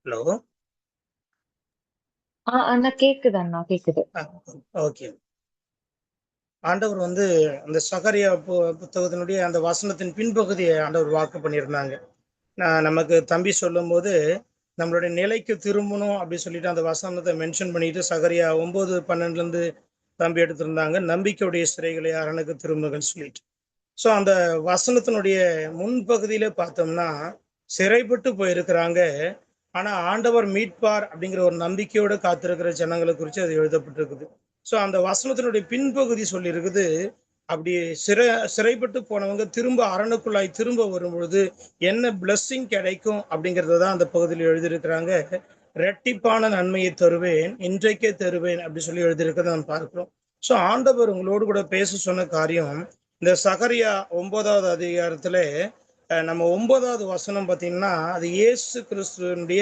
Hello. அண்ணா கேக்குது அண்ணா கேக்குது. Okay. ஆண்டவர் அந்த சகரியா புத்தகத்தினுடைய அந்த வசனத்தின் பின்பகுதியை ஆண்டவர் வாக்கு பண்ணியிருந்தாங்க. நமக்கு தம்பி சொல்லும் போது நம்மளுடைய நிலைக்கு திரும்பணும் அப்படி சொல்லிட்டு அந்த வசனத்தை மென்ஷன் பண்ணிட்டு சகரியா 9:12 தம்பி எடுத்திருந்தாங்க. நம்பிக்கையுடைய சிறைகளை அரணுக்கு திரும்புகள் சொல்லிட்டு. ஸோ அந்த வசனத்தினுடைய முன்பகுதியில பார்த்தோம்னா சிறைப்பட்டு போயிருக்கிறாங்க. ஆனா ஆண்டவர் மீட்பார் அப்படிங்கிற ஒரு நம்பிக்கையோட காத்திருக்கிற ஜனங்களை குறித்து அது எழுதப்பட்டிருக்குது. ஸோ அந்த வசனத்தினுடைய பின்பகுதி சொல்லி இருக்குது, அப்படி சிறைப்பட்டு போனவங்க திரும்ப அரணுக்குள்ளாய் திரும்ப வரும்பொழுது என்ன பிளஸ்ஸிங் கிடைக்கும் அப்படிங்கிறத தான் அந்த பகுதியில் எழுதியிருக்கிறாங்க. ரெட்டிப்பான நன்மையை தருவேன், இன்றைக்கே தருவேன் அப்படி சொல்லி எழுதியிருக்கிறத நம்ம பார்க்கிறோம். ஸோ ஆண்டவர் உங்களோடு கூட பேச சொன்ன காரியம் இந்த சகரியா 9வது அதிகாரத்துல நம்ம 9வது வசனம் பார்த்தீங்கன்னா அது இயேசு கிறிஸ்துவனுடைய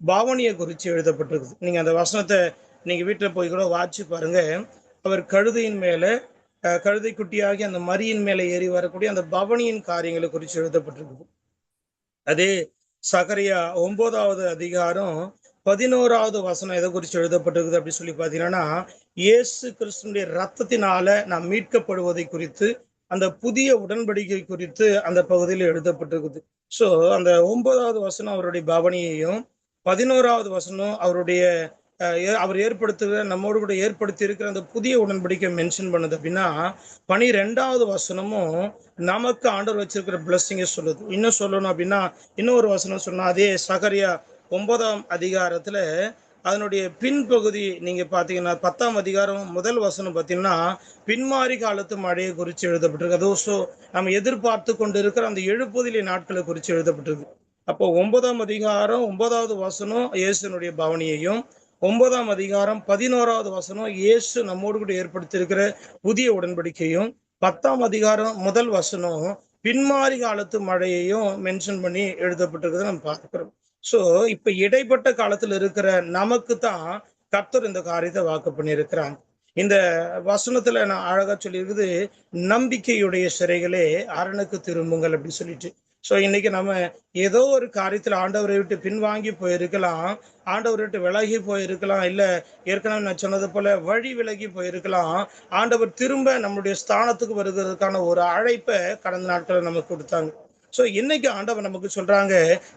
பாவனையை குறித்து எழுதப்பட்டிருக்குது. நீங்க அந்த வசனத்தை நீங்க வீட்டில் போய் கூட வாட்சி பாருங்க. அவர் கழுதையின் மேல கழுதை குட்டியாகி அந்த மரியின் மேலே ஏறி வரக்கூடிய அந்த பவனியின் காரியங்களை குறித்து எழுதப்பட்டிருக்குது. அதே சகரியா 9வது அதிகாரம் 11வது வசனம் எதை குறித்து எழுதப்பட்டிருக்குது அப்படி சொல்லி பார்த்தீங்கன்னா இயேசு கிறிஸ்துனுடைய ரத்தத்தினால நாம் மீட்கப்படுவதை குறித்து அந்த புதிய உடன்படிக்கை குறித்து அந்த பகுதியில் எழுதப்பட்டிருக்குது. ஸோ அந்த 9வது வசனம் அவருடைய பவனியையும் 11வது வசனம் அவருடைய அவர் ஏற்படுத்துகிற நம்மோடு கூட ஏற்படுத்தி இருக்கிற அந்த புதிய உடன்படிக்கை மென்ஷன் பண்ணுது. அப்படின்னா 12வது வசனமும் நமக்கு ஆண்டவர் வச்சிருக்கிற பிளஸ்ஸிங்கை சொல்லுது. இன்னும் சொல்லணும் அப்படின்னா இன்னொரு வசனம் சொன்னா அதே சகரியா 9ஆம் அதிகாரத்துல அதனுடைய பின்பகுதி நீங்க பாத்தீங்கன்னா 10ஆம் அதிகாரம் முதல் வசனம் பார்த்தீங்கன்னா பின்மாறி காலத்து மழையை குறித்து எழுதப்பட்டிருக்கு. அதோ ஸோ நம்ம எதிர்பார்த்து கொண்டு இருக்கிற அந்த எழுப்புதலை நாட்களை குறித்து எழுதப்பட்டிருக்கு. அப்போ 9ஆம் அதிகாரம் 9வது வசனம் இயேசுனுடைய பவனியையும் 9ஆம் அதிகாரம் 11வது வசனம் இயேசு நம்மோடு கூட ஏற்படுத்தியிருக்கிற புதிய உடன்படிக்கையும் 10ஆம் அதிகாரம் முதல் வசனம் பின்மாறி காலத்து மழையையும் மென்ஷன் பண்ணி எழுதப்பட்டிருக்கிறத நம்ம பார்க்கிறோம். ஸோ இப்ப இடைப்பட்ட காலத்துல இருக்கிற நமக்கு தான் கர்த்தர் இந்த காரியத்தை வாக்கு பண்ணியிருக்கிறாங்க. இந்த வசனத்துல நான் அழகா சொல்லியிருக்குது, நம்பிக்கையுடைய சிறைகளே அரணுக்கு திரும்புங்கள் அப்படின்னு சொல்லிட்டு. ஸோ இன்னைக்கு நம்ம ஏதோ ஒரு காரியத்துல ஆண்டவரை விட்டு பின்வாங்கி போயிருக்கலாம், ஆண்டவரை விட்டு விலகி போயிருக்கலாம், இல்ல ஏற்கனவே நான் சொன்னது போல வழி விலகி போயிருக்கலாம். ஆண்டவர் திரும்ப நம்மளுடைய ஸ்தானத்துக்கு வருகிறதுக்கான ஒரு அழைப்பை கடந்த நாட்களை நமக்கு கொடுத்தாங்க. ஸோ இன்னைக்கு ஆண்டவர் நமக்கு சொல்றாங்க,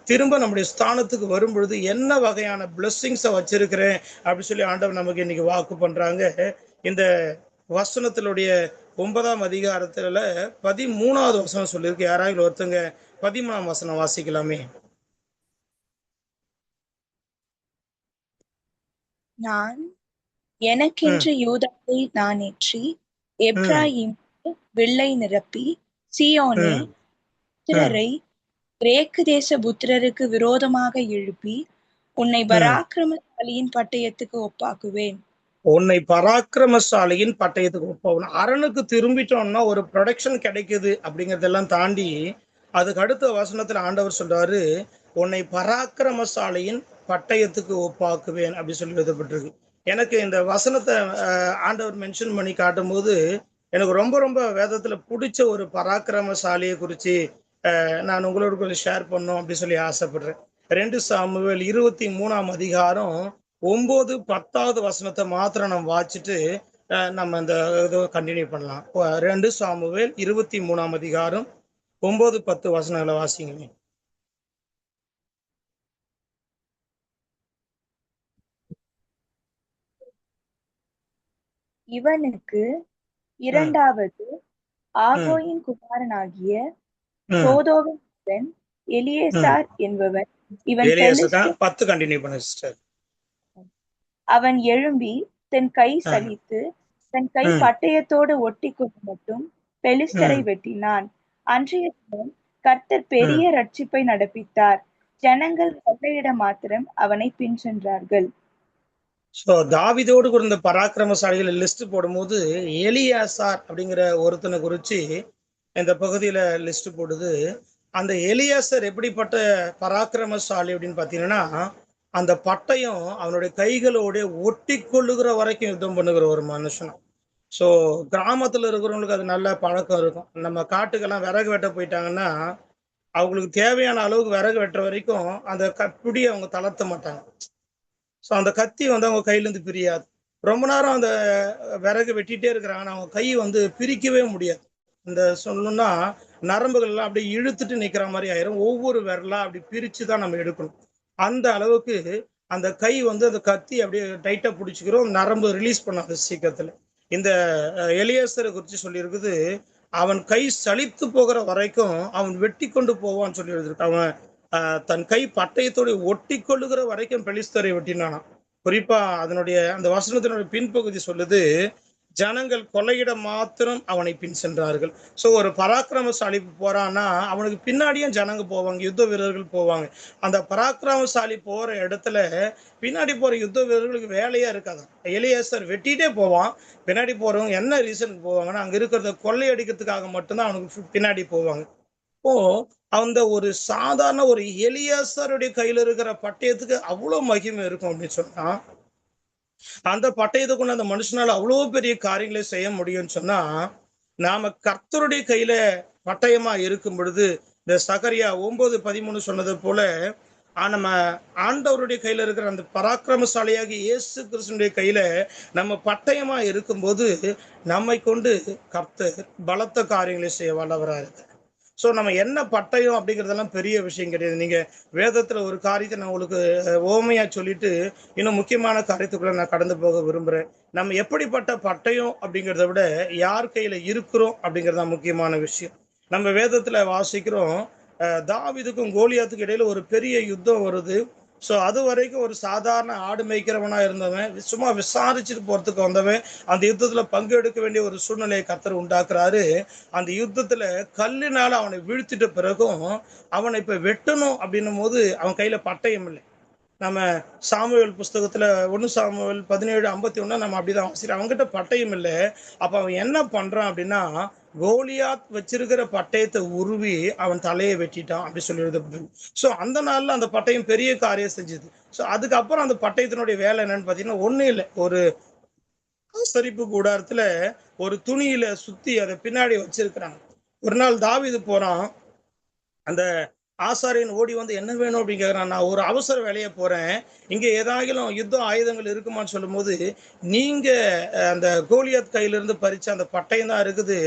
திரும்ப நம்முடைய ஸ்தானத்துக்கு வரும் பொழுது என்ன வகையான பிளஸ்ஸிங்ஸை வச்சிருக்கிறேன் அப்படின்னு சொல்லி ஆண்டவர் நமக்கு இன்னைக்கு வாக்கு பண்றாங்க. இந்த வசனத்தினுடைய 9ஆம் அதிகாரத்துல 13வது வசனம் சொல்லியிருக்கு. யாராவது ஒருத்தங்க 13ஆம் வசனம் வாசிக்கலாமே. நான் எனக்கென்று யூதாவை நான் ஏற்றி எப்ராயிம் வில்லை நிரப்பி சீயோனே புத்திரரை கிரேக்கு தேச புத்திரருக்கு விரோதமாக எழுப்பி உன்னை பராக்கிரமசாலியின் பட்டயத்துக்கு ஒப்பாக்குவேன். உன்னை பராக்கிரமசாலியின் பட்டயத்துக்கு ஒப்பாகணும். அரணுக்கு திரும்பிட்டோம்னா ஒரு ப்ரொடக்ஷன் கிடைக்குது அப்படிங்கிறதெல்லாம் தாண்டி அதுக்கு அடுத்த வசனத்துல ஆண்டவர் சொல்றாரு, உன்னை பராக்கிரமசாலியின் பட்டயத்துக்கு ஒப்பாக்குவேன் அப்படி சொல்லி எழுதப்பட்டிருக்கு. எனக்கு இந்த வசனத்தை ஆண்டவர் மென்ஷன் பண்ணி காட்டும் போது எனக்கு ரொம்ப ரொம்ப வேதத்துல பிடிச்ச ஒரு பராக்கிரமசாலியை குறித்து நான் உங்களோட கொஞ்சம் ஷேர் பண்ணோம் அப்படி சொல்லி ஆசைப்படுறேன். 2 சாமுவேல் 23ஆம் அதிகாரம் 9, 10வது வசனத்தை மாத்திரம் நம்ம வாசிச்சுட்டு நம்ம இந்த இதை கண்டினியூ பண்ணலாம். 2 சாமுவேல் 23ஆம் அதிகாரம் 9, 10 வசனங்களை வாசிங்க. இவனுக்கு இரண்டாவது ஆகோயின் குமாரனாகிய சோதோவின் மகன் எலியேசார் என்பவன். இவன் 10 கண்டினியூ பண்ண சிஸ்டர். அவன் எழும்பி தன் கை சலித்து தன் கை பட்டயத்தோடு ஒட்டி கொண்டு மட்டும் பெலிஸ்தரை வெட்டினான். அன்றைய தினம் கர்த்தர் பெரிய ரட்சிப்பை நடப்பித்தார். ஜனங்கள் கொள்ளையிட மாத்திரம் அவனை பின் சென்றார்கள். ஸோ தாவீதோடு இருந்த பராக்கிரமசாலிகள் லிஸ்ட் போடும்போது எலியாசார் அப்படிங்கிற ஒருத்தனை குறித்து இந்த பகுதியில லிஸ்ட் போடுது. அந்த எலியாசர் எப்படிப்பட்ட பராக்கிரமசாலி அப்படின்னு பார்த்தீங்கன்னா, அந்த பட்டயம் அவனுடைய கைகளோட ஒட்டி கொள்ளுகிற வரைக்கும் யுத்தம் பண்ணுகிற ஒரு மனுஷன். ஸோ கிராமத்தில் இருக்கிறவங்களுக்கு அது நல்ல பழக்கம் இருக்கும். நம்ம காட்டுக்கெல்லாம் விறகு வெட்ட போயிட்டாங்கன்னா அவங்களுக்கு தேவையான அளவுக்கு விறகு வெட்டுற வரைக்கும் அந்த பிடியை அவங்க தளர்த்த மாட்டாங்க. ஸோ அந்த கத்தி வந்து அவங்க கையிலேருந்து பிரியாது. ரொம்ப நேரம் அந்த விறகு வெட்டிகிட்டே இருக்கிறாங்கன்னா அவங்க கை வந்து பிரிக்கவே முடியாது. இந்த சொல்லணும்னா நரம்புகள் எல்லாம் அப்படியே இழுத்துட்டு நிற்கிற மாதிரி ஆயிரும். ஒவ்வொரு விரலா அப்படி பிரித்து தான் நம்ம எடுக்கணும். அந்த அளவுக்கு அந்த கை வந்து அந்த கத்தி அப்படியே டைட்டாக பிடிச்சிக்கிறோம், நரம்பு ரிலீஸ் பண்ணாது சீக்கிரத்தில். இந்த எலியாசரை குறித்து சொல்லியிருக்குது, அவன் கை சலித்து போகிற வரைக்கும் அவன் வெட்டி கொண்டு போவான்னு சொல்லி எழுதிருக்கு. அவன் தன் கை பட்டயத்தோடு ஒட்டி கொள்ளுகிற வரைக்கும் பெலிஸ்தரை வெட்டினானா. குறிப்பா அதனுடைய அந்த வசனத்தினுடைய பின்பகுதி சொல்லுது, ஜனங்கள் கொள்ளையிட மாத்திரம் அவனை பின் சென்றார்கள். ஸோ ஒரு பராக்கிரமசாலி போறான்னா அவனுக்கு பின்னாடியும் ஜனங்க போவாங்க, யுத்த வீரர்கள் போவாங்க. அந்த பராக்கிரமசாலி போற இடத்துல பின்னாடி போற யுத்த வீரர்களுக்கு வேலையா இருக்காது. எலியாசர் வெட்டிட்டே போவான், பின்னாடி போறவங்க என்ன ரீசனுக்கு போவாங்கன்னா அங்க இருக்கிறத கொள்ளையடிக்கிறதுக்காக மட்டும்தான் அவனுக்கு பின்னாடி போவாங்க. இப்போ அந்த ஒரு சாதாரண ஒரு எலியாசருடைய கையில இருக்கிற பட்டயத்துக்கு அவ்வளவு மகிமை இருக்கும் அப்படின்னு சொன்னா, அந்த பட்டயத்தை கொண்டு அந்த மனுஷனால அவ்வளவு பெரிய காரியங்களை செய்ய முடியும்னு சொன்னா, நாம கர்த்தருடைய கையில பட்டயமா இருக்கும் பொழுது, இந்த சகரியா 9:13 சொன்னது போல நம்ம ஆண்டவருடைய கையில இருக்கிற அந்த பராக்கிரமசாலியாகி இயேசு கிறிஸ்துடைய கையில நம்ம பட்டயமா இருக்கும்போது நம்மை கொண்டு கர்த்தர் பலத்த காரியங்களை செய்ய வல்லவராக இருக்கு. ஸோ நம்ம என்ன பட்டயம் அப்படிங்கிறதெல்லாம் பெரிய விஷயம் கிடையாது. நீங்கள் வேதத்தில் ஒரு காரியத்தை நான் உங்களுக்கு ஓமையாக சொல்லிட்டு இன்னும் முக்கியமான காரியத்துக்குள்ள நான் கடந்து போக விரும்புகிறேன். நம்ம எப்படிப்பட்ட பட்டயம் அப்படிங்கிறத விட யார் கையில் இருக்கிறோம் அப்படிங்கிறது தான் முக்கியமான விஷயம். நம்ம வேதத்தில் வாசிக்கிறோம், தாவீதுக்கும் கோலியாத்துக்கும் இடையில ஒரு பெரிய யுத்தம் வருது. ஸோ அது வரைக்கும் ஒரு சாதாரண ஆடு மேய்க்கிறவனா இருந்தவன், சும்மா விசாரிச்சுட்டு போறதுக்கு வந்தவன், அந்த யுத்தத்துல பங்கெடுக்க வேண்டிய ஒரு சூழ்நிலையை கர்த்தர் உண்டாக்குறாரு. அந்த யுத்தத்துல கல்லினால அவனை வீழ்த்திட்ட பிறகும் அவனை இப்ப வெட்டணும் அப்படின்னும் போது அவன் கையில பட்டயம் இல்லை. நம்ம சாமுவேல் புஸ்தகத்துல 1 சாமுவேல் 17:51 நம்ம அப்படிதான் வாசிக்கிறோம். அவங்ககிட்ட பட்டயம் இல்லை. அப்ப அவன் என்ன பண்றான் அப்படின்னா, கோலியாத் வச்சிருக்கிற பட்டயத்தை உருவி அவன் தலையை வெட்டிட்டான் அப்படி சொல்லி எழுதப்படுது. ஸோ அந்த நாள்ல அந்த பட்டயம் பெரிய காரியம் செஞ்சது. ஸோ அதுக்கப்புறம் அந்த பட்டயத்தினுடைய வேலை என்னன்னு பார்த்தீங்கன்னா, ஒன்றும் இல்லை, ஒரு ஆசரிப்பு கூடாரத்துல ஒரு துணியில சுத்தி அதை பின்னாடி வச்சிருக்கிறாங்க. ஒரு நாள் தாவீது போறான், அந்த ஆசாரியன் ஓடி வந்து என்ன வேணும் அப்படின்னு கேட்குறான். நான் ஒரு அவசர வேலையை போறேன், இங்கே ஏதாகிலும் யுத்த ஆயுதங்கள் இருக்குமான்னு சொல்லும்போது, நீங்க அந்த கோலியாத் கையிலிருந்து பறிச்ச அந்த பட்டயம் தான் இருக்குது,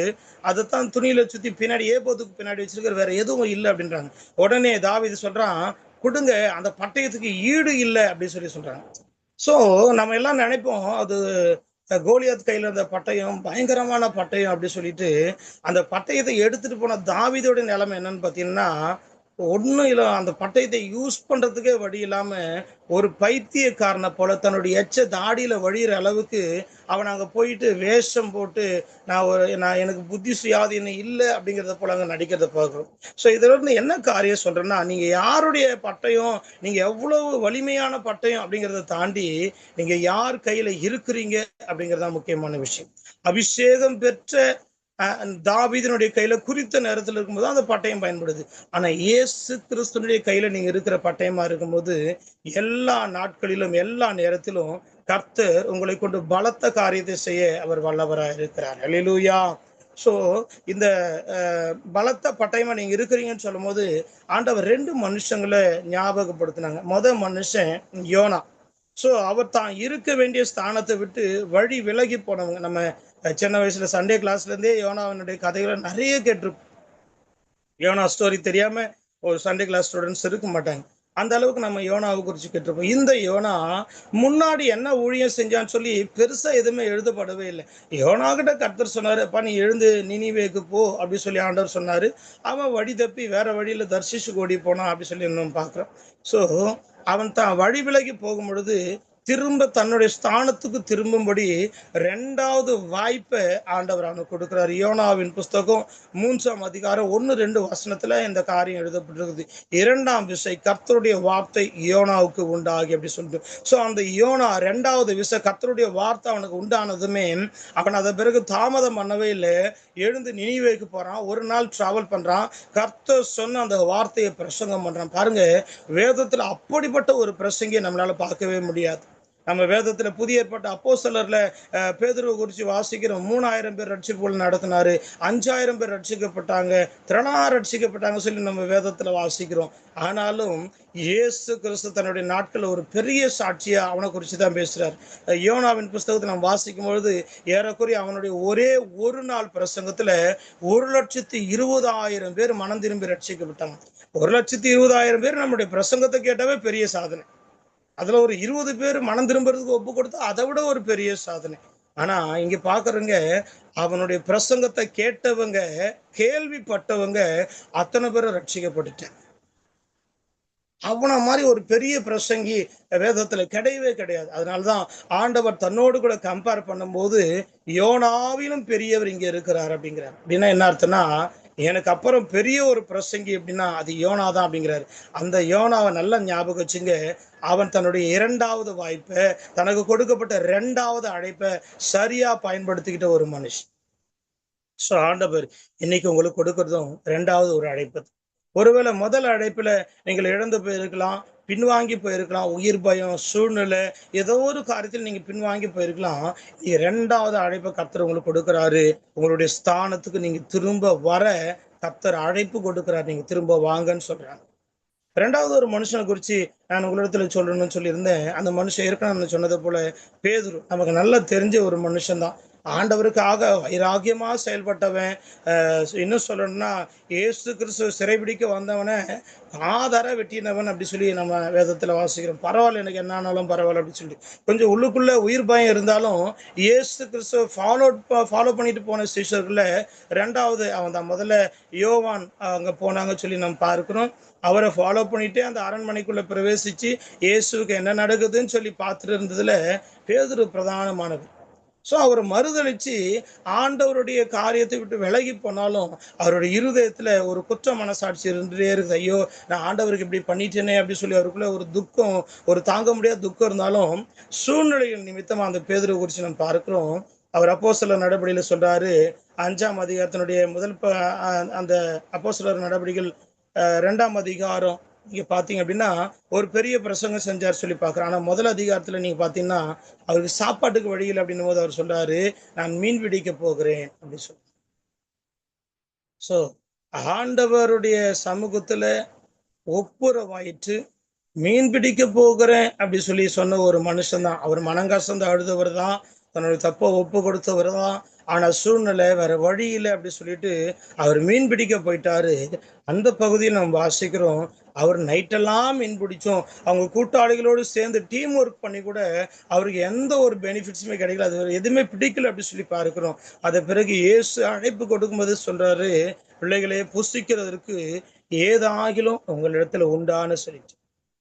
அதைத்தான் துணியில சுத்தி பின்னாடி ஏபோத்துக்கு பின்னாடி வச்சிருக்கிற, வேற எதுவும் இல்லை அப்படின்றாங்க. உடனே தாவீது சொல்றான், கொடுங்க, அந்த பட்டயத்துக்கு ஈடு இல்லை அப்படின்னு சொல்றாங்க. ஸோ நம்ம எல்லாம் நினைப்போம் அது கோலியாத் கையில இருந்த பட்டயம் பயங்கரமான பட்டயம் அப்படி சொல்லிட்டு, அந்த பட்டயத்தை எடுத்துட்டு போன தாவீதோட நிலைமை என்னன்னு பார்த்தீங்கன்னா, ஒன்றும் இல்லை, அந்த பட்டயத்தை யூஸ் பண்றதுக்கே வழி இல்லாம ஒரு பைத்தியக்காரனை போல தன்னுடைய எச்ச தாடியில வழியிற அளவுக்கு அவன் அங்கே போயிட்டு வேஷம் போட்டு நான் எனக்கு புத்தி சுயாதீனம் இல்லை அப்படிங்கிறத போல அங்கே நடிக்கிறத பார்க்குறோம். ஸோ இதுல இருந்து என்ன காரியம் சொல்றேன்னா, நீங்க யாருடைய பட்டயம், நீங்க எவ்வளவு வலிமையான பட்டயம் அப்படிங்கிறத தாண்டி நீங்க யார் கையில இருக்கிறீங்க அப்படிங்கிறதா முக்கியமான விஷயம். அபிஷேகம் பெற்ற தாவீதினுடைய கையில குறித்த நேரத்தில் இருக்கும்போது அந்த பட்டயம் பயன்படுது. ஆனா இயேசு கிறிஸ்துனுடைய கையில நீங்க இருக்கிற பட்டயமா இருக்கும்போது எல்லா நாட்களிலும் எல்லா நேரத்திலும் கர்த்தர் உங்களை கொண்டு பலத்த காரியத்தை செய்ய அவர் வல்லவராக இருக்கிறார். அல்லேலூயா. ஸோ இந்த பலத்த பட்டயமா நீங்க இருக்கிறீங்கன்னு சொல்லும் போது ஆண்டவர் 2 மனுஷங்களை ஞாபகப்படுத்தினாங்க. மனுஷன் யோனா. ஸோ அவர் தான் இருக்க வேண்டிய ஸ்தானத்தை விட்டு வழி விலகி போனவங்க. நம்ம சின்ன வயசுல சண்டே கிளாஸ்ல இருந்தே யோனாவினுடைய கதைகளை நிறைய கேட்டிருப்போம். யோனா ஸ்டோரி தெரியாம ஒரு சண்டே கிளாஸ் ஸ்டூடெண்ட்ஸ் இருக்க மாட்டாங்க. அந்த அளவுக்கு நம்ம யோனாவை குறித்து கேட்டிருப்போம். இந்த யோனா முன்னாடி என்ன ஊழியம் செஞ்சான்னு சொல்லி பெருசா எதுவுமே எழுதப்படவே இல்லை. யோனா கிட்ட கர்த்தர் சொன்னாரு, அப்பா நீ எழுந்து நினிவேக்கு போ அப்படி சொல்லி ஆண்டவர் சொன்னாரு. அவன் வழி தப்பி வேற வழியில தர்ஷிஷுக்கு ஓடி போனான் அப்படி சொல்லி இன்னும் பார்க்கிறோம். ஸோ அவன் தான் வழி விலகி போகும் பொழுது திரும்ப தன்னுடைய ஸ்தானத்துக்கு திரும்பும்படி 2வது வாய்ப்பை ஆண்டவர் அவனுக்கு கொடுக்கிறார். யோனாவின் புஸ்தகம் 3ஆம் அதிகாரம் 1-2 வசனத்துல இந்த காரியம் எழுதப்பட்டிருக்குது. 2ஆம் விசை கர்த்தருடைய வார்த்தை யோனாவுக்கு உண்டாகி அப்படி சொல்லிட்டு. ஸோ அந்த யோனா 2வது விசை கர்த்தருடைய வார்த்தை அவனுக்கு உண்டானதுமே அவன் அதை பிறகு தாமதம் பண்ணவே இல்லை. எழுந்து நினிவேக்கு போறான், ஒரு நாள் டிராவல் பண்றான், கர்த்தர் சொன்ன அந்த வார்த்தையை பிரசங்கம் பண்றான். பாருங்க, வேதத்துல அப்படிப்பட்ட ஒரு பிரசங்கியை நம்மளால பார்க்கவே முடியாது. நம்ம வேதத்துல புதிய ஏற்பாட்டு அப்போஸ்தலர்ல பேதுருவை குறித்து வாசிக்கிறோம். 3000 பேர் ரட்சிப்புகள் நடத்தினாரு, 5000 பேர் ரட்சிக்கப்பட்டாங்க, திரளா ரட்சிக்கப்பட்டாங்க சொல்லி நம்ம வேதத்துல வாசிக்கிறோம். ஆனாலும் இயேசு கிறிஸ்து தன்னுடைய நாட்கள் ஒரு பெரிய சாட்சியா அவனை குறித்து தான் பேசுறார். யோனாவின் புஸ்தகத்தை நம்ம வாசிக்கும் பொழுது ஏறக்குறைய அவனுடைய ஒரே ஒரு நாள் பிரசங்கத்துல 1,20,000 பேர் மனம் திரும்பி ரட்சிக்கப்பட்டாங்க. 1,20,000 பேர் நம்முடைய பிரசங்கத்தை கேட்டாவே பெரிய சாதனை. அதுல ஒரு 20 பேர் மனம் திரும்புறதுக்கு ஒப்பு கொடுத்தா அதை விட ஒரு பெரிய சாதனை. ஆனா இங்க பாக்குறவங்க அவனுடைய பிரசங்கத்தை கேட்டவங்க, கேள்விப்பட்டவங்க அத்தனை பேரும் ரட்சிக்கப்பட்டுட்டாங்க. அவனை மாதிரி ஒரு பெரிய பிரசங்கி வேதத்துல கிடையவே கிடையாது. அதனாலதான் ஆண்டவர் தன்னோடு கூட கம்பேர் பண்ணும்போது யோனாவிலும் பெரியவர் இங்க இருக்கிறார் அப்படிங்கிறார். அப்படின்னா என்ன அர்த்தம்னா, எனக்கு அப்புறம் பெரிய ஒரு பிரசங்கி அப்படின்னா அது யோனா தான் அப்படிங்கிறாரு. அந்த யோனாவை நல்லா ஞாபகம் வச்சுங்க. அவன் தன்னுடைய 2வது வாய்ப்பை, தனக்கு கொடுக்கப்பட்ட 2வது அழைப்பை சரியா பயன்படுத்திக்கிட்ட ஒரு மனுஷன். ஸோ ஆண்டவர் இன்னைக்கு உங்களுக்கு கொடுக்கறதும் 2வது ஒரு அழைப்பு. ஒருவேளை முதல் அழைப்புல நீங்கள் இழந்து போயிருக்கலாம், பின்வாங்கி போயிருக்கலாம், உயிர் பயம், சூழ்நிலை, ஏதோ ஒரு காரியத்தில் நீங்க பின்வாங்கி போயிருக்கலாம். நீங்க 2வது அழைப்பை கர்த்தர் உங்களுக்கு கொடுக்குறாரு. உங்களுடைய ஸ்தானத்துக்கு நீங்க திரும்ப வர கர்த்தர் அழைப்பு கொடுக்குறாரு. நீங்க திரும்ப வாங்கன்னு சொல்றாங்க. 2வது ஒரு மனுஷனை குறித்து நான் உங்களிடத்துல சொல்லணும்னு சொல்லியிருந்தேன். அந்த மனுஷன் ஏற்கனவே சொன்னதை போல பேதுரு நமக்கு நல்லா தெரிஞ்ச ஒரு மனுஷன் தான். ஆண்டவருக்காக வைராகியமா செயல்பட்டவன். இன்னும் சொல்லணும்னா இயேசு கிறிஸ்து சிறைபிடிக்க வந்தவனை ஆதார வெட்டினவன் அப்படி சொல்லி நம்ம வேதத்துல வாசிக்கிறோம். பரவாயில்ல, எனக்கு என்ன ஆனாலும் பரவாயில்ல அப்படின்னு சொல்லி கொஞ்சம் உள்ளுக்குள்ள உயிர் பயம் இருந்தாலும் இயேசு கிறிஸ்து ஃபாலோ பண்ணிட்டு போன சிஷ்யர்கள 2வது அவன் தான். முதல்ல யோவான் அங்க போனாங்க சொல்லி நம்ம பார்க்கிறோம். அவரை ஃபாலோ பண்ணிட்டு அந்த அரண்மனைக்குள்ள பிரவேசிச்சு இயேசுக்கு என்ன நடக்குதுன்னு சொல்லி பார்த்துட்டு இருந்ததுல பேதுரு பிரதானமானது. ஸோ அவர் மறுதளிச்சு ஆண்டவருடைய காரியத்தை விட்டு விலகி போனாலும் அவருடைய இருதயத்துல ஒரு குற்ற மனசாட்சி இருந்துட்டே இருக்குது. ஐயோ, நான் ஆண்டவருக்கு இப்படி பண்ணிட்டேனே அப்படி சொல்லி அவருக்குள்ள ஒரு துக்கம், ஒரு தாங்க முடியாத துக்கம் இருந்தாலும் சூழ்நிலைகள் நிமித்தமா அந்த பேதுரு குறித்து நம்ம பார்க்கிறோம். அவர் அப்போஸ்தலர் நடபடியில சொல்றாரு, 5ஆம் அதிகாரத்தினுடைய அந்த அப்போஸ்தலர் நடபடிகள் 2ஆம் அதிகாரம் நீங்க பாத்தீங்க அப்படின்னா ஒரு பெரிய பிரசங்கம் செஞ்சார் சொல்லி பார்க்குறேன். ஆனா முதல் அதிகாரத்துல நீங்க பாத்தீங்கன்னா அவருக்கு சாப்பாட்டுக்கு வழியில் அப்படின்னும் போது அவர் சொல்றாரு, நான் மீன் பிடிக்க போகிறேன் அப்படின்னு சொல்லி. ஸோ ஆண்டவருடைய சமூகத்துல ஒப்புரவாயிற்று மீன் பிடிக்க போகிறேன் அப்படி சொல்லி சொன்ன ஒரு மனுஷன் தான். அவர் மனங்கசந்து அழுதவர் தான், தன்னுடைய தப்பை ஒப்பு கொடுத்தவர் தான். ஆனா சூழ்நிலை வேற வழி இல்லை அப்படி சொல்லிட்டு அவர் மீன் பிடிக்க போயிட்டாரு. அந்த பகுதியில் நம்ம வாசிக்கிறோம், அவர் நைட்டெல்லாம் மீன் பிடிச்சோம். அவங்க கூட்டாளிகளோடு சேர்ந்து டீம் ஒர்க் பண்ணி கூட அவருக்கு எந்த ஒரு பெனிஃபிட்ஸுமே கிடைக்கல, அது எதுவுமே பிடிக்கல அப்படி சொல்லி பார்க்கிறோம். அதை பிறகு இயேசு அழைப்பு கொடுக்கும்போது சொல்றாரு, பிள்ளைகளே புசிக்கிறதற்கு ஏதாகிலும் உங்களிடத்துல உண்டான்னு சொல்லிட்டு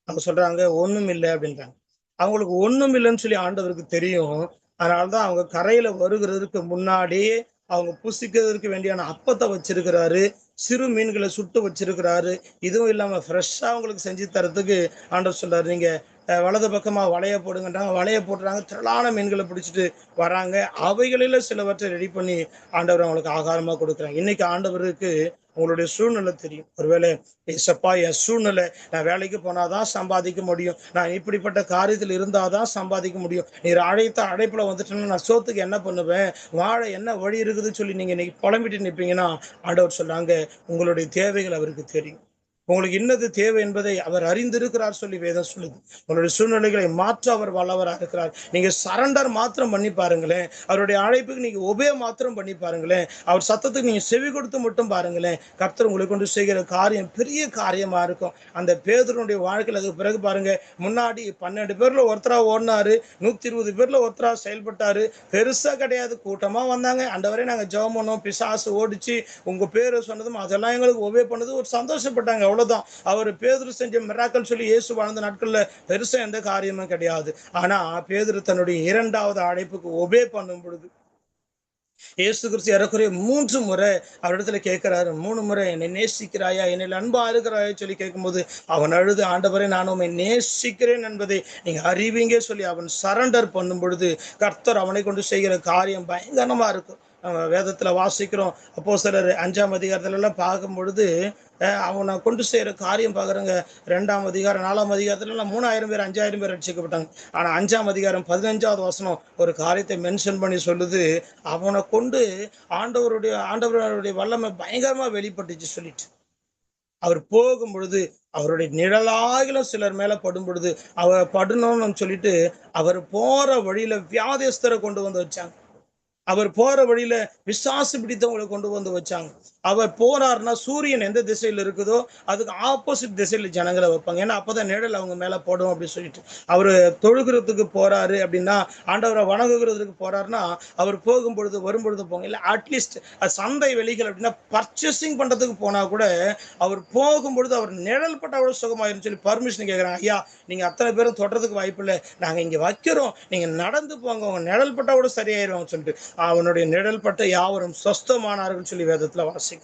அவங்க சொல்றாங்க ஒண்ணும் இல்லை அப்படின்றாங்க. அவங்களுக்கு ஒண்ணும் இல்லைன்னு சொல்லி ஆண்டவருக்கு தெரியும். அதனாலதான் அவங்க கரையில வருகிறதுக்கு முன்னாடியே அவங்க புசிக்கிறதுக்கு வேண்டியான அப்பத்தை வச்சிருக்கிறாரு, சிறு மீன்களை சுட்டு வச்சிருக்கிறாரு. இதுவும் இல்லாம ஃப்ரெஷ்ஷா அவங்களுக்கு செஞ்சு தரத்துக்கு ஆண்டவர் சொல்றாரு, நீங்க வலது பக்கமா வலைய போடுங்கன்றாங்க. வலைய போட்டுறாங்க, திரளான மீன்களை பிடிச்சிட்டு வராங்க. அவைகளில சிலவற்றை ரெடி பண்ணி ஆண்டவர் அவங்களுக்கு ஆகாரமா கொடுக்குறாங்க. இன்னைக்கு ஆண்டவருக்கு உங்களுடைய சூழ்நிலை தெரியும். ஒருவேளை ஏசப்பா என் சூழ்நிலை, நான் வேலைக்கு போனாதான் சம்பாதிக்க முடியும், நான் இப்படிப்பட்ட காரியத்தில் இருந்தாதான் சம்பாதிக்க முடியும், நீர் அழைத்த அழைப்புல வந்துட்டேன்னா நான் சோத்துக்கு என்ன பண்ணுவேன், வாழ என்ன வழி இருக்குதுன்னு சொல்லி நீங்க இன்னைக்கு புலம்பிட்டு நிற்பீங்கன்னா ஆண்டவர் சொல்றாங்க, உங்களுடைய தேவைகள் அவருக்கு தெரியும். உங்களுக்கு இன்னது தேவை என்பதை அவர் அறிந்திருக்கிறார் சொல்லி வேதம் சொல்லுது. உங்களுடைய சூழ்நிலைகளை மாற்ற அவர் வல்லவராக இருக்கிறார். நீங்க சரண்டர் மாத்திரம் பண்ணி பாருங்களேன், அவருடைய அழைப்புக்கு நீங்க ஒபே மாத்திரம் பண்ணி பாருங்களேன், அவர் சத்தத்துக்கு நீங்க செவி கொடுத்து மட்டும் பாருங்களேன், கர்த்தர் உங்களை கொண்டு செய்கிற காரியம் பெரிய காரியமா இருக்கும். அந்த பேதுருடைய வாழ்க்கையில் அதுக்கு பிறகு பாருங்க, முன்னாடி 12 பேர்ல ஒருத்தரா ஓடினாரு, 120 பேர்ல ஒருத்தரா செயல்பட்டாரு. பெருசா கிடையாது, கூட்டமா வந்தாங்க, ஆண்டவரே நாங்க ஜெபம் பண்ணோம், பிசாசு ஓடிச்சு, உங்க பேரு சொன்னதும் அதெல்லாம் எங்களுக்கு ஒபே பண்ணது, ஒரு சந்தோஷப்பட்டாங்க, அவ்வளவுதான். அவர் பேதுரு செஞ்ச மிராக்கல் சொல்லி இயேசு வாழ்ந்த நாட்கள்ல பெருசா எந்த காரியமும் கிடையாது. ஆனா பேதுரு தன்னுடைய 2வது அழைப்புக்கு ஒபே பண்ணும் பொழுது இயேசு கிறிஸ்து ஏறக்குறைய 3 முறை அவரிடத்துல கேட்கிறாரு. 3 முறை என்னை நேசிக்கிறாயா, என்னை அன்பா இருக்கிறாயா சொல்லி கேட்கும்போது அவன் அழுது, ஆண்டவரே நான் உம்மை நேசிக்கிறேன் என்பதை நீங்க அறிவீங்க சொல்லி அவன் சரண்டர் பண்ணும் பொழுது கர்த்தர் அவனை கொண்டு செய்கிற காரியம் பயங்கரமா இருக்கும். வேதத்துல வாசிக்கிறோம். அப்போஸ்தலர் 5ஆம் அதிகாரத்துல எல்லாம் பார்க்கும் பொழுது அவனை கொண்டு செய்யற காரியம் பாக்குறங்க. 2ஆம் அதிகாரம் 4ஆம் அதிகாரத்துல எல்லாம் 3000 பேர் 5000 பேர் ரட்சிக்கப்பட்டாங்க. ஆனா 5ஆம் அதிகாரம் 15வது வசனம் ஒரு காரியத்தை மென்ஷன் பண்ணி சொல்லுது, அவனை கொண்டு ஆண்டவருடைய வல்லமை பயங்கரமா வெளிப்பட்டுச்சு சொல்லிட்டு. அவர் போகும் பொழுது அவருடைய நிழலாகிலும் சிலர் மேல படும் பொழுது அவர் படணும்னு சொல்லிட்டு அவர் போற வழியில வியாதியஸ்தரை கொண்டு வந்து வச்சாங்க. அவர் போற வழியில விசுவாசு பிடித்தவங்களை கொண்டு வந்து வச்சாங்க. அவர் போறாருன்னா சூரியன் எந்த திசையில இருக்குதோ அதுக்கு ஆப்போசிட் திசையில ஜனங்களை வைப்பாங்க. ஏன்னா அப்பதான் நிழல் அவங்க மேல போடும் அப்படின்னு சொல்லிட்டு. அவரு தொழுகிறதுக்கு போறாரு அப்படின்னா, ஆண்டவரை வணங்குகிறதுக்கு போறாருன்னா, அவர் போகும் பொழுது வரும் பொழுது போங்க. இல்ல அட்லீஸ்ட் சந்தை வெளிகள் அப்படின்னா பர்ச்சேசிங் பண்றதுக்கு போனா கூட அவர் போகும் பொழுது அவர் நிழல் பட்ட அவ்வளவு சுகமாயிரும் சொல்லி பர்மிஷன் கேட்கிறாங்க. ஐயா, நீங்க அத்தனை பேரும் தொடறதுக்கு வாய்ப்பு இல்லை, நாங்க இங்க வைக்கிறோம், நீங்க நடந்து போங்க, உங்க நிழல் பட்ட கூட சரியாயிருவாங்க சொல்லிட்டு அவனுடைய நிழல் பட்ட யாவரும் சொஸ்தமானார்கள் சொல்லி வேதத்துல வாசிக்கும்.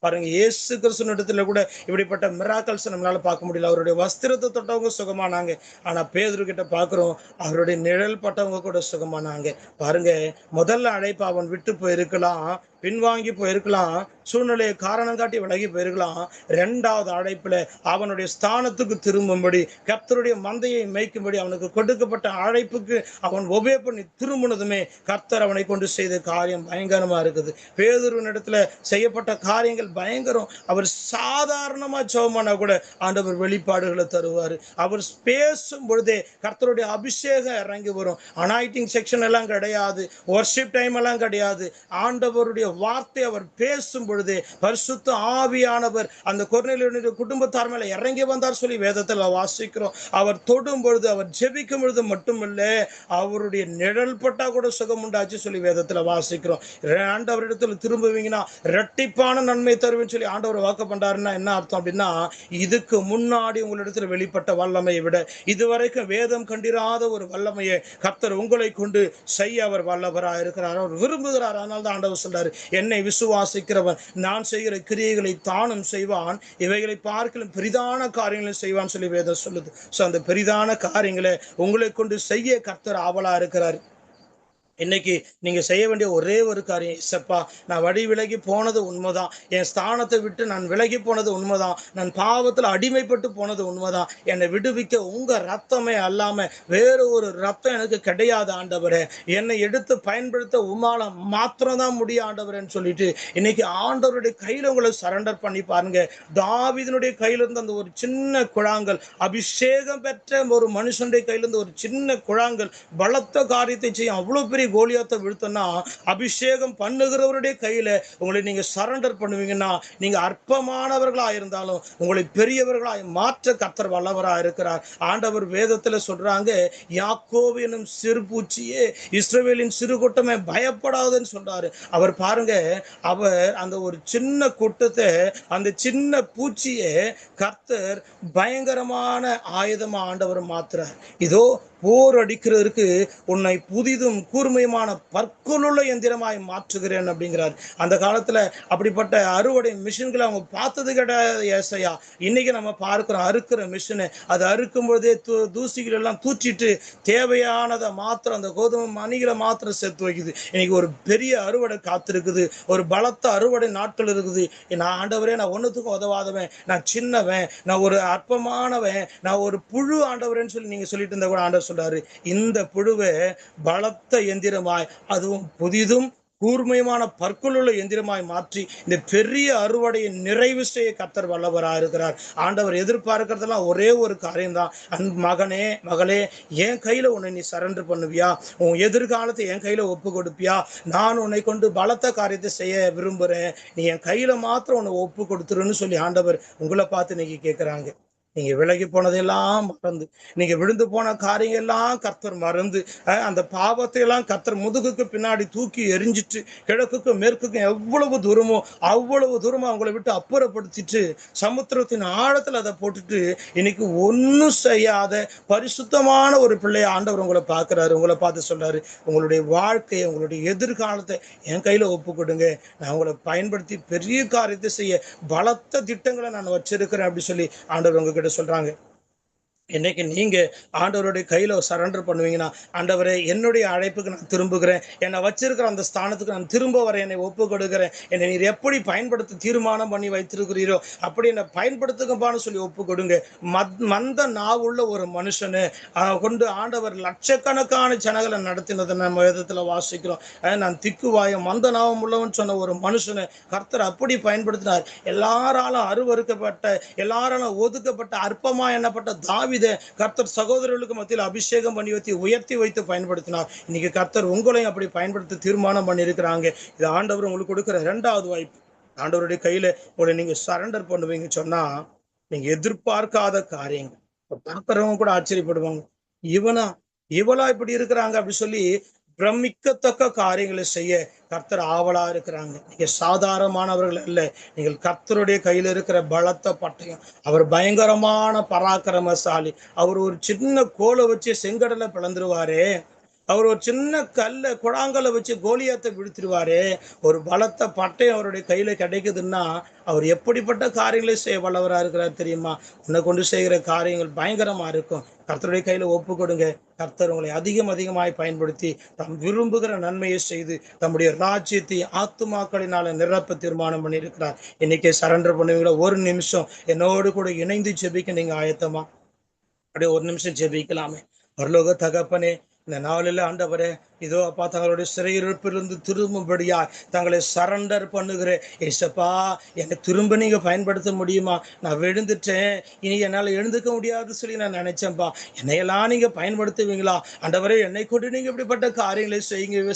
பாருங்க, இயேசு கிறிஸ்துவினிடத்துல கூட இப்படிப்பட்ட மிராக்கல்ஸ் நம்மளால பார்க்க முடியல. அவருடைய வஸ்திரத்தை தொட்டவங்க சுகமானாங்க. ஆனா பேதுரு கிட்ட பாக்குறோம், அவருடைய நிழல் பட்டவங்க கூட சுகமானாங்க. பாருங்க, முதல்ல அழைப்பு அவன் விட்டு போயிருக்கலாம், பின்வாங்கி போயிருக்கலாம், சூழ்நிலையை காரணம் காட்டி விலகி போயிருக்கலாம். 2வது அழைப்புல அவனுடைய ஸ்தானத்துக்கு திரும்பும்படி, கர்த்தருடைய மந்தையை மேய்க்கும்படி அவனுக்கு கொடுக்கப்பட்ட அழைப்புக்கு அவன் ஒபே பண்ணி திரும்பினதுமே கர்த்தர் அவனை கொண்டு செய்த காரியம் பயங்கரமா இருக்குது. பேதுருவின் இடத்துல செய்யப்பட்ட காரியங்கள் பயங்கரம். அவர் சாதாரணமா ஜெபமானா கூட ஆண்டவர் வெளிப்பாடுகளை தருவாரு. அவர் பேசும் பொழுதே கர்த்தருடைய அபிஷேகம் இறங்கி வரும். அனாயிட்டிங் செக்ஷன் எல்லாம் கிடையாது, வொர்ஷிப் டைம் எல்லாம் கிடையாது. ஆண்டவருடைய வார்த்தை அவர் பேசும் பொழுது பரிசுத்த ஆவியானவர் அந்த கொர்நேலியுடைய குடும்பத்தார் மேல இறங்கி வந்தார் சொல்லி வேதத்துல வாசிக்கிறோம். அவர் தொடும் பொழுது, அவர் ஜெபிக்கும் பொழுது மட்டுமல்ல, அவருடைய நிழல் பட்டா கூட சுகம் உண்டாச்சு சொல்லி வேதத்துல வாசிக்கிறோம். ஆண்டவரிடத்துல திரும்புவீங்கன்னா இரட்டிப்பான நன்மை தருவேன்னு சொல்லி ஆண்டவர் வாக்கு பண்றாருன்னா என்ன அர்த்தம் அப்படின்னா, இதுக்கு முன்னாடி உங்களிடத்துல வெளிப்பட்ட வல்லமையை விட இதுவரைக்கும் வேதம் கண்டிராத ஒரு வல்லமையை கர்த்தர் உங்களை கொண்டு செய்ய அவர் வல்லவராக இருக்கிறார், அவர் விரும்புகிறார். அதனால தான் ஆண்டவர் சொல்றாரு, என்னை விசுவாசிக்கிறவன் நான் செய்கிற கிரியைகளை தானும் செய்வான், இவைகளை பார்க்கலும் பெரிதான காரியங்களை செய்வான் சொல்லி வேதம் சொல்லுது. சோ அந்த பெரிதான காரியங்களை உங்களை கொண்டு செய்ய கர்த்தர் ஆவலா இருக்கிறார். இன்னைக்கு நீங்க செய்ய வேண்டிய ஒரே ஒரு காரியம், இசப்பா, நான் வழி விலகி போனது உண்மைதான், என் ஸ்தானத்தை விட்டு நான் விலகி போனது உண்மைதான், நான் பாவத்துல அடிமைப்பட்டு போனது உண்மைதான், என்னை விடுவிக்க உங்க ரத்தமே அல்லாம வேறு ஒரு ரத்தம் எனக்கு கிடையாது ஆண்டவரே, என்னை எடுத்து பயன்படுத்த உமால மாத்திரம்தான் முடியும் ஆண்டவரேன்னு சொல்லிட்டு இன்னைக்கு ஆண்டவருடைய கையில உங்களை சரண்டர் பண்ணி பாருங்க. தாவீதினுடைய கையில இருந்து அந்த ஒரு சின்ன குழாங்கல், அபிஷேகம் பெற்ற ஒரு மனுஷனுடைய கையில இருந்து ஒரு சின்ன குழாங்கல் பலத்த காரியத்தை செய்யும். அவ்வளவு பெரிய கோலியாத்தை வீழ்த்தனா அபிஷேகம் பண்ணுகிறவருடைய கையில உங்களை நீங்க சரண்டர் பண்ணுவீங்கன்னா, நீங்க அற்பமானவர்களா இருந்தாலும் உங்களை பெரியவர்களாய் மாற்ற கர்த்தர் வல்லவரா இருக்கிறார். ஆண்டவர் வேதத்துல சொல்றாங்க, யாக்கோபு எனும் சிறு பூச்சியே, இஸ்ரவேலின் சிறு கூட்டமே பயப்படாதுன்னு சொல்றாரு. அவர் பாருங்க, அவர் அந்த ஒரு சின்ன கூட்டத்தை, அந்த சின்ன பூச்சியை கர்த்தர் பயங்கரமான ஆயுதமா ஆண்டவர் மாத்துறார். இதோ போர் அடிக்கிறதுக்கு உன்னை புதிதும் கூர்மையுமான பற்களுள்ள எந்திரமாய் மாற்றுகிறேன் அப்படிங்கிறார். அந்த காலத்துல அப்படிப்பட்ட அறுவடை மிஷின்களை அவங்க பார்த்தது கிடையாது ஏசையா. இன்னைக்கு நம்ம பார்க்கிறோம் அறுக்கிற மிஷினை, அது அறுக்கும் பொழுதே தூசிகள் எல்லாம் தூச்சிட்டு தேவையானதை மாத்திரம் அந்த கோதுமை மணிகளை மாத்திரம் சேர்த்து வைக்குது. இன்னைக்கு ஒரு பெரிய அறுவடை காத்திருக்குது, ஒரு பலத்த அறுவடை நாட்கள் இருக்குது. நான் ஆண்டவரே, நான் ஒன்னுத்துக்கும் உதவாதவன், நான் சின்னவன், நான் ஒரு அற்பமானவன், நான் ஒரு புழு ஆண்டவரேன்னு சொல்லி நீங்க சொல்லிட்டு இருந்த கூட ஆண்டவர் சொல்றாரு, இந்த புழுவை பலத்த எந்திரமாய், அதுவும் புதிதும் கூர்மையுமான பற்களுள்ள எந்திரமாய் மாற்றி இந்த பெரிய அறுவடையை நிறைவு செய்ய கர்த்தர் வல்லவராக இருக்கிறார். ஆண்டவர் எதிர்பார்க்கிறதெல்லாம் ஒரே ஒரு காரியம்தான், மகனே மகளே, என் கையில உன்னை நீ சரண்டர் பண்ணுவியா, உன் எதிர்காலத்தை என் கையில ஒப்பு கொடுப்பியா, நான் உன்னை கொண்டு பலத்த காரியத்தை செய்ய விரும்புறேன், நீ என் கையில மாத்திரம் உன்னை ஒப்பு கொடுத்துருன்னு சொல்லி ஆண்டவர் உங்களை பார்த்து இன்னைக்கு கேட்கிறாங்க. நீங்க விலகி போனதெல்லாம் மறந்து, நீங்க விழுந்து போன காரியங்கள் எல்லாம் கர்த்தர் மறந்து, அந்த பாவத்தை எல்லாம் கர்த்தர் முதுகுக்கு பின்னாடி தூக்கி எரிஞ்சிட்டு கிழக்குக்கும் மேற்குக்கும் எவ்வளவு தூரமோ அவ்வளவு தூரமா அவங்களை விட்டு அப்புறப்படுத்திட்டு சமுத்திரத்தின் ஆழத்துல அதை போட்டுட்டு இன்னைக்கு ஒன்னும் செய்யாத பரிசுத்தமான ஒரு பிள்ளைய ஆண்டவர் உங்களை பார்க்கிறாரு. உங்களை பார்த்து சொல்றாரு, உங்களுடைய வாழ்க்கையை, உங்களுடைய எதிர்காலத்தை என் கையில ஒப்பு கொடுங்க, நான் உங்களை பயன்படுத்தி பெரிய காரியத்தை செய்ய பலத்த திட்டங்களை நான் வச்சிருக்கிறேன் அப்படி சொல்லி ஆண்டவர் உங்க சொல்றாங்க. இன்னைக்கு நீங்க ஆண்டவருடைய கையில சரண்டர் பண்ணுவீங்கன்னா, ஆண்டவரே என்னுடைய அழைப்புக்கு நான் திரும்புகிறேன், என்னை வச்சிருக்கிற அந்த ஸ்தானத்துக்கு நான் திரும்ப வர என்னை ஒப்பு கொடுக்கிறேன், என்னை நீர் எப்படி பயன்படுத்த தீர்மானம் பண்ணி வைத்திருக்கிறீரோ அப்படி என்னை பயன்படுத்துங்கப்பான்னு சொல்லி ஒப்பு கொடுங்க. மந்த நாவுள்ள ஒரு மனுஷனு கொண்டு ஆண்டவர் லட்சக்கணக்கான ஜனங்களை நடத்தினதை நம்ம விதத்துல வாசிக்கிறோம். நான் திக்குவாயம் மந்த நாவம் உள்ளவன் சொன்ன ஒரு மனுஷனை கர்த்தர் அப்படி பயன்படுத்தினார். எல்லாராலும் அருவறுக்கப்பட்ட, எல்லாராலும் ஒதுக்கப்பட்ட, அற்பமா எண்ணப்பட்ட தாவீதை கர்த்தர் சகோதரர்களுக்கு மத்தியில் அபிஷேகம் பண்ணி வைத்து உயர்த்தி வைத்து பயன்படுத்தினார். இன்னைக்கு கர்த்தர் உங்களையும் அப்படி பயன்படுத்த தீர்மானம் பண்ணி இருக்கிறாங்க. இது ஆண்டவர் உங்களுக்கு கொடுக்கிற 2வது வாய்ப்பு. ஆண்டவருடைய கையில உங்களை நீங்க சரண்டர் பண்ணுவீங்க சொன்னா, நீங்க எதிர்பார்க்காத காரியங்கள் பார்க்கிறவங்க கூட ஆச்சரியப்படுவாங்க. இவளா இப்படி இருக்கிறாங்க அப்படி சொல்லி பிரமிக்கத்தக்க காரியங்களை செய்ய கர்த்தர் ஆவலா இருக்கிறாங்க. நீங்க சாதாரணமானவர்கள் அல்ல. நீங்கள் கர்த்தருடைய கையில இருக்கிற பலத்த பட்டயம். அவர் பயங்கரமான பராக்கிரமசாலி. அவர் ஒரு சின்ன கோலை வச்சு செங்கடலை பிளந்துருவாரே, அவர் ஒரு சின்ன குழாங்கல்ல வச்சு கோலியாத்தை விழுத்திருவாரு. ஒரு பலத்த பட்டயம் அவருடைய கையில கிடைக்குதுன்னா அவர் எப்படிப்பட்ட காரியங்களை செய்ய வல்லவரா இருக்கிறார் தெரியுமா? உன்னை கொண்டு செய்கிற காரியங்கள் பயங்கரமா இருக்கும். கர்த்தருடைய கையில ஒப்பு கொடுங்க. கர்த்தர் உங்களை அதிகமாய் பயன்படுத்தி தாம் விரும்புகிற நன்மையை செய்து தம்முடைய ராஜ்யத்தை ஆத்துமாக்களினால நிரப்ப தீர்மானம் பண்ணியிருக்கிறார். இன்னைக்கு சரண்டர் பண்ணுவீங்களா? ஒரு நிமிஷம் என்னோடு கூட இணைந்து ஜெபிக்க நீங்க ஆயத்தமா? அப்படியே ஒரு நிமிஷம் ஜெபிக்கலாமே. பரலோக தகப்பனே, இந்த நாளில் ஆண்டவரே, இதோ அப்பா தங்களுடைய சிறையிருப்பிலிருந்து திரும்பும்படியா தங்களை சரண்டர் பண்ணுகிறேன். ஏசப்பா, என்னை திரும்ப நீங்க பயன்படுத்த முடியுமா? நான் விழுந்துட்டேன், இனி என்னால் எழுந்துக்க முடியாது சொல்லி நான் நினைச்சேன்ப்பா. என்னையெல்லாம் நீங்க பயன்படுத்துவீங்களா? ஆண்டவரே, என்னை கொண்டு நீங்க இப்படிப்பட்ட காரியங்களை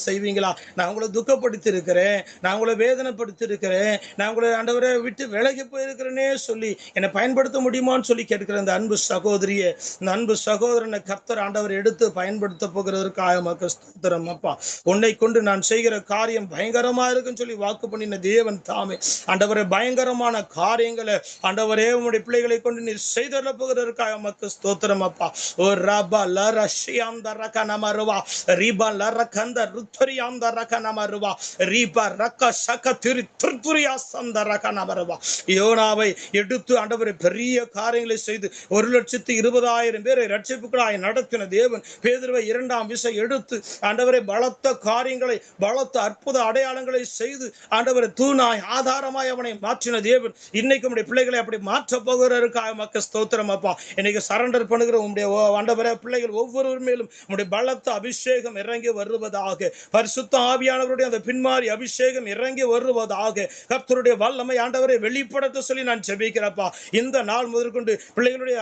செய்வீங்களா? நான் உங்களை துக்கப்படுத்தி இருக்கிறேன், நான் உங்களை வேதனைப்படுத்தி இருக்கிறேன், நான் உங்களை ஆண்டவரை விட்டு விலகி போயிருக்கிறேனே சொல்லி என்னை பயன்படுத்த முடியுமான்னு சொல்லி கேட்கிற இந்த அன்பு சகோதரியை, இந்த அன்பு சகோதரனை கர்த்தர் ஆண்டவர் எடுத்து பயன்படுத்த போகிறதற்காக மக்கள் ஸ்தோத்திரம். அப்பா, உன்னை கொண்டு நான் செய்கிற காரியம் பயங்கரமா இருக்குன்னு சொல்லி வாக்கு பண்ணின தேவன் தாமே ஆண்டவரே, பயங்கரமான காரியங்களை ஆண்டவரே உம்முடைய பிள்ளைகளை கொண்டு நீர் செய்தர போகிறதற்காக மக்கள் ஸ்தோத்திரம் அப்பா. ஓ ரபா லரஷியாம் தரக நமருவா ரீபா லரகந்த ருத்ரியாம் தரக நமருவா ரீபா ரக்க சக திரு துர்துரியா சந்தரக நமருவா. யோனாவை எடுத்து ஆண்டவரே பெரிய காரியங்களை செய்து 1,20,000 பேரை ரட்சிப்புகளாய் நடத்தின தேவன் பேதுருவை 2ஆம் விசை எடுத்து ஆண்டவரை பலத்த காரியங்களை, பலத்த அற்புத அடையாளங்களை செய்து ஆண்டவரை தூணாய் ஆதாரமாய் அவனை மாற்றின தேவன் இன்னைக்கு உடைய பிள்ளைகளை அப்படி மாற்ற போகிறதற்காக மக்கள் ஸ்தோத்திரம் அப்பா. இன்னைக்கு சரண்டர் பண்ணுகிற உடைய ஆண்டவரை பிள்ளைகள் ஒவ்வொரு மேலும் உடைய பலத்த அபிஷேகம் இறங்கி வருவதாக, பரிசுத்த ஆவியானவருடைய அந்த பின்மாறி அபிஷேகம் இறங்கி வருவதாக, கர்த்தருடைய வல்லமை ஆண்டவரை வெளிப்படுத்த சொல்லி நான் ஜெபிக்கிறப்பா. இந்த நாள் முதற்கொண்டு பிள்ளைகளுடைய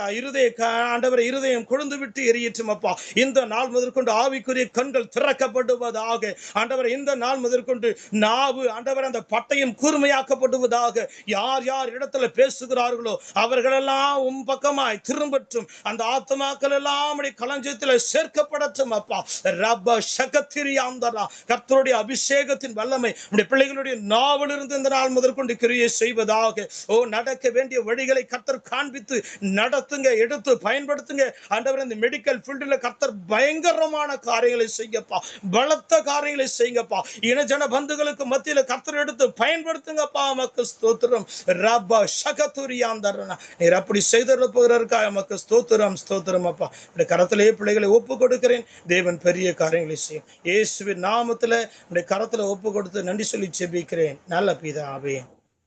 ஆண்டவரை இருதயம் கொழுந்து விட்டு எரியற்றும் அப்பா. இந்த நாள் முதற்கொண்டு ஆவிக்குரிய கண்கள் திறக்கப்படுவதாக ஆண்டவர். இந்த நாள் முதற்கொண்டு நாவு ஆண்டவர் அந்த பட்டயம் கூர்மையாக்கப்படுவதாக. யார் யார் இடத்துல பேசுகிறார்களோ அவர்களெல்லாம் உம் பக்கமாய் திரும்பற்றும். அந்த ஆத்மாக்கள் எல்லாம் களஞ்சியத்தில் சேர்க்கப்படட்டும் அப்பா. ரப்ப சகத்திரியாந்தரா, கர்த்தருடைய அபிஷேகத்தின் வல்லமை உடைய பிள்ளைகளுடைய நாவிலிருந்து இந்த நாள் முதற்கொண்டு கிரியை செய்வதாக. ஓ, நடக்க வேண்டிய வழிகளை கர்த்தர் காண்பித்து நடத்துங்க, எடுத்து பயன்படுத்துங்க ஆண்டவர். இந்த மெடிக்கல் ஃபீல்டில் கர்த்தர் பயங்கரமான காரியங்களை செய்யப்பா, பலத்த காரியங்களை செய்யுங்கப்பா. இனஜன பந்துகளுக்கு மத்தியில கர்த்தர் எடுத்து பயன்படுத்துங்கப்பா. மக்கள் ஸ்தோத்திரம். ரப்பா சகத்துரியாந்தரனா, நீர் அப்படி செய்தர போகிறதற்காக மக்கள் ஸ்தோத்திரம், ஸ்தோத்திரம் அப்பா. இந்த கரத்திலே பிள்ளைகளை ஒப்பு கொடுக்கிறேன். தேவன் பெரிய காரியங்களை செய்யும். இயேசுவின் நாமத்துல இந்த கரத்துல ஒப்பு கொடுத்து நன்றி சொல்லி ஜெபிக்கிறேன் நல்ல பிதாவே.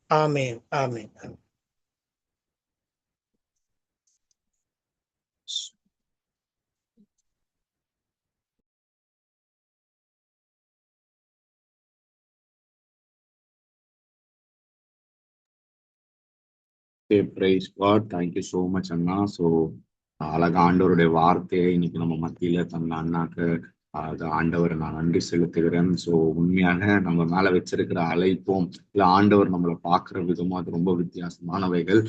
Amen, amen, amen. Praise God. Thank you so much அண்ணா. ஸோ அழகா ஆண்டவருடைய வார்த்தையை இன்னைக்கு நம்ம மத்தியில தந்த அண்ணாக்கு ஆண்டவரை நான் நன்றி செலுத்துகிறேன். ஸோ உண்மையாக நம்ம மேல வச்சிருக்கிற அழைப்போம் இல்லை ஆண்டவர் நம்மளை பார்க்குற விதமும் அது ரொம்ப வித்தியாசமானவைகள்.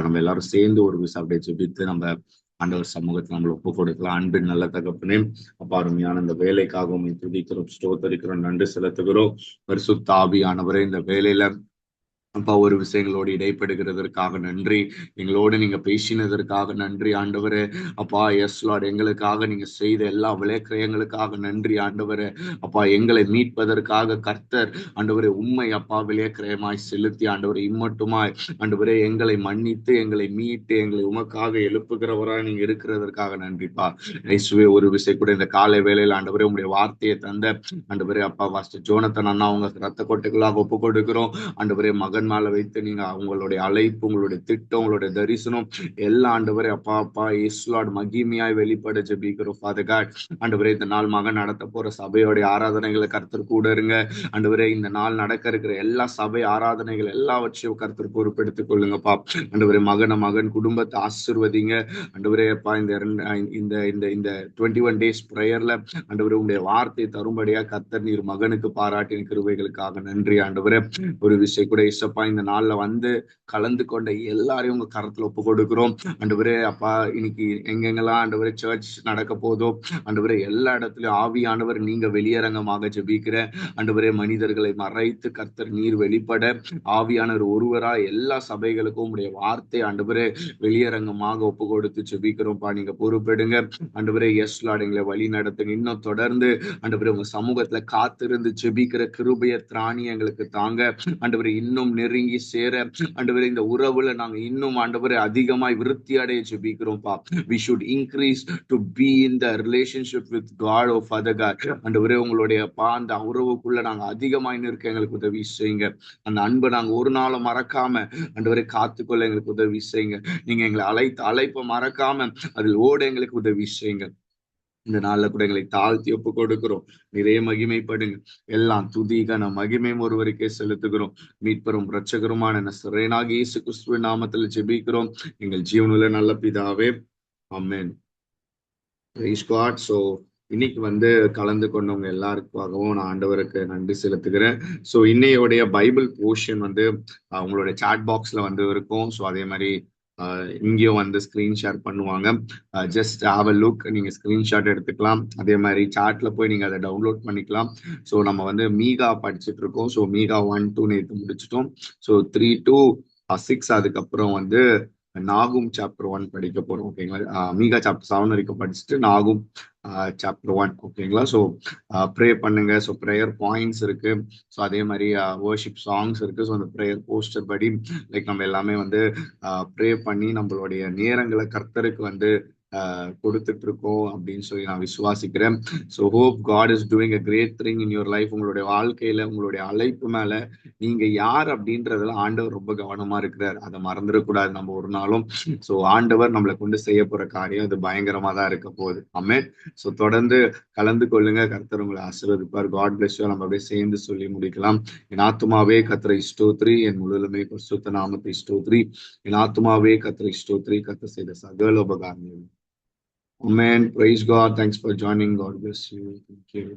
நம்ம எல்லாரும் சேர்ந்து ஒரு விஷயம் அப்படியே ஜெபித்து நம்ம ஆண்டவர் சமூகத்தை நம்மளை ஒப்பு கொடுக்கலாம். அன்பின் நல்ல தகப்பனே, அப்பா அருமையான இந்த வேலைக்காக துதிக்கிறோம், ஸ்தோத்தரிக்கிறோம், நன்றி செலுத்துகிறோம். பரிசுத்த ஆவியானவரே, இந்த வேலையில அப்பா ஒரு விஷயங்களோடு இடைப்படுகிறதற்காக நன்றி. எங்களோடு நீங்க பேசினதற்காக நன்றி ஆண்டவரே. அப்பா எஸ் லார்ட், எங்களுக்காக நீங்க செய்த எல்லா விலைக்கிரயங்களுக்காக நன்றி ஆண்டவரே. அப்பா எங்களை மீட்பதற்காக கர்த்தர் ஆண்டவரே உண்மை அப்பா விலைக்கிரயமாய் செலுத்தி ஆண்டவரே இம்மட்டுமாய் ஆண்டவரே எங்களை மன்னித்து எங்களை மீட்டு எங்களை உமக்காக எழுப்புகிறவராய் நீங்க இருக்கிறதற்காக நன்றிப்பா. இயேசுவே ஒரு விஷயம் கூட இந்த காலை வேளையில் ஆண்டவரே உங்களுடைய வார்த்தையை தந்த ஆண்டவரே அப்பா வாஸ்டர் ஜோனத்தன் அண்ணா உங்க ரத்த கொட்டைகளாக ஒப்பு கொடுக்கிறோம் ஆண்டவரே. மகன் மேல வைத்து நீங்க உங்களுடைய அழைப்பு, உங்களுடைய திட்டம், உங்களுடைய தரிசனம் எல்லா ஆண்டவரே அப்பா அப்பா இஸ்லாட் மகிமையாய் வெளிப்பட ஜெபிக்கிறோம் ஃபாதர் காட். ஆண்டவரே இந்த நாள் மகன் நடத்த போற சபையோடைய ஆராதனைகளை கர்த்தர் கூட இருங்க ஆண்டவரே. இந்த நாள் நடக்க இருக்கிற எல்லா சபை ஆராதனைகள் எல்லாவற்றையும் கர்த்தர் பொறுப்பெடுத்துக் கொள்ளுங்கப்பா ஆண்டவரே. மகன் குடும்பத்தை ஆசீர்வதிங்க ஆண்டவரே அப்பா. இந்த 21 days பிரேயர்ல ஆண்டவரே உங்களுடைய வார்த்தை தரும்படியா கர்த்தர் நீர் மகனுக்கு பாராட்டின கிருபைகளுக்காக நன்றி ஆண்டவரே. ஒரு விஷயம் கூட இசப்பா இந்த நாள்ல வந்து கலந்து கொண்ட எல்லாரையும் உங்க கரத்துல ஒப்பு கொடுக்கிறோம் ஆண்டவரே அப்பா. இன்னைக்கு எங்கெங்கெல்லாம் ஆண்டவரே சர்ச் நடக்க போதோ ஆண்டவரே எல்லா இடத்துலயும் ஆவியானவர் நீங்க வெளியரங்கமாக ஜெபிக்கிற ஆண்டவரே. மனிதர்களை மறைத்து கர்த்தர் நீர் வெளிப்பட ஆவியானவர் ஒருவரா எல்லா சபைகளுக்கும் உடைய வார்த்தை ஆண்டவரே வெளியரங்கமாக ஒப்பு கொடுத்து ஜெபிக்கிறோம்ப்பா. நீங்க பொறுப்பெடுங்க ஆண்டவரே. எஸ் லார்ட், எங்களை வழி நடத்துங்க. இன்னும் தொடர்ந்து ஆண்டவரே உங்க சமூகத்துல காத்திருந்து ஜெபிக்கிற கிருபைய திராணி எங்களுக்கு தாங்க ஆண்டவரே. இன்னும் நெருங்கி சேர ஆண்டவரே இந்த உறவுல நாங்க இன்னும் ஆண்டவரே அதிகமாய் விருத்தி அடைய ஜெபிக்கிறோம்ப்பா. we should increase to be in the relationship with God of Father God. ஆண்டவரே உங்களுடைய அந்த உறவுக்குள்ள நாங்க அதிகமாய் நிற்க எங்களுக்கு உதவி செய்யுங்க. அந்த அன்பை நாங்க ஒரு நாளும் மறக்காம ஆண்டவரே காத்துக்கொள்ள எங்களுக்கு உதவி செய்யுங்க. நீங்க எங்களை அழைப்பை மறக்காம அதில் ஓட எங்களுக்கு உதவி செய்யுங்க. இந்த நாள்ல கூட எங்களை தாழ்த்தி ஒப்பு கொடுக்கிறோம். நிறைய மகிமைப்படுங்க. எல்லாம் துதிகான மகிமையும் ஒருவருக்கே செலுத்துகிறோம். மீட்பரும் இரட்சகருமான நசரேயனாகிய இயேசு கிறிஸ்துவின் நாமத்தில் ஜெபிக்கிறோம் எங்கள் ஜீவனுள்ள நல்ல பிதாவே, ஆமென். Praise God. சோ இன்னைக்கு வந்து கலந்து கொண்டவங்க எல்லாருக்காகவும் நான் ஆண்டவருக்கு நன்றி செலுத்துகிறேன். ஸோ இன்னையோடைய பைபிள் போர்ஷன் வந்து உங்களுடைய சாட் பாக்ஸ்ல வந்து இருக்கும். ஸோ அதே மாதிரி இங்கேயும் வந்து ஸ்கிரீன் ஷேர் பண்ணுவாங்க. Just have a look. நீங்க ஸ்கிரீன்ஷாட் எடுத்துக்கலாம். அதே மாதிரி சாட்ல போய் நீங்க அதை டவுன்லோட் பண்ணிக்கலாம். ஸோ நம்ம வந்து மீகா படிச்சுட்டு இருக்கோம். ஸோ மீகா 1-2 நேற்று முடிச்சிட்டோம். ஸோ 3 to 6 அதுக்கப்புறம் வந்து நாகும் சாப்டர் 1 படிக்க போறோம். ஓகேங்களா. மீகா சாப்டர் 7 வரைக்கும் படிச்சுட்டு நாகும் சாப்டர் 1. ஓகேங்களா. ஸோ ப்ரே பண்ணுங்க. ஸோ ப்ரேயர் பாயிண்ட்ஸ் இருக்கு. ஸோ அதே மாதிரி வர்ஷிப் சாங்ஸ் இருக்கு. ஸோ அந்த ப்ரேயர் போஸ்டர் படி லைக் நம்ம எல்லாமே வந்து ப்ரே பண்ணி நம்மளுடைய நேரங்களை கர்த்தருக்கு வந்து கொடுத்துட்டு இருக்கோம் அப்படின்னு சொல்லி நான் விசுவாசிக்கிறேன். So hope God is doing a great thing in your life. உங்களுடைய வாழ்க்கையில உங்களுடைய அழைப்பு மேல நீங்க யார் அப்படின்றதுல ஆண்டவர் ரொம்ப கவனமா இருக்கிறார். அதை மறந்துடக்கூடாது நம்ம ஒரு நாளும். ஸோ ஆண்டவர் நம்மளை கொண்டு செய்ய போற காரியம் அது பயங்கரமா தான் இருக்க போகுது. ஆமென். ஸோ தொடர்ந்து கலந்து கொள்ளுங்க. கர்த்தர் உங்களை ஆசீர்வதிப்பார். God bless you. நம்ம அப்படியே சேர்ந்து சொல்லி முடிக்கலாம். என் ஆத்துமாவே கர்த்தரை ஸ்தோத்திரி, என் முழுதுமே பரிசுத்த நாமத்தை ஸ்தோத்திரி. என் ஆத்துமாவே கர்த்தரை ஸ்தோத்திரி, கர்த்தர் செய்த சகல உபகாரங்களும். Amen. Praise God. Thanks for joining. God bless you. Thank you.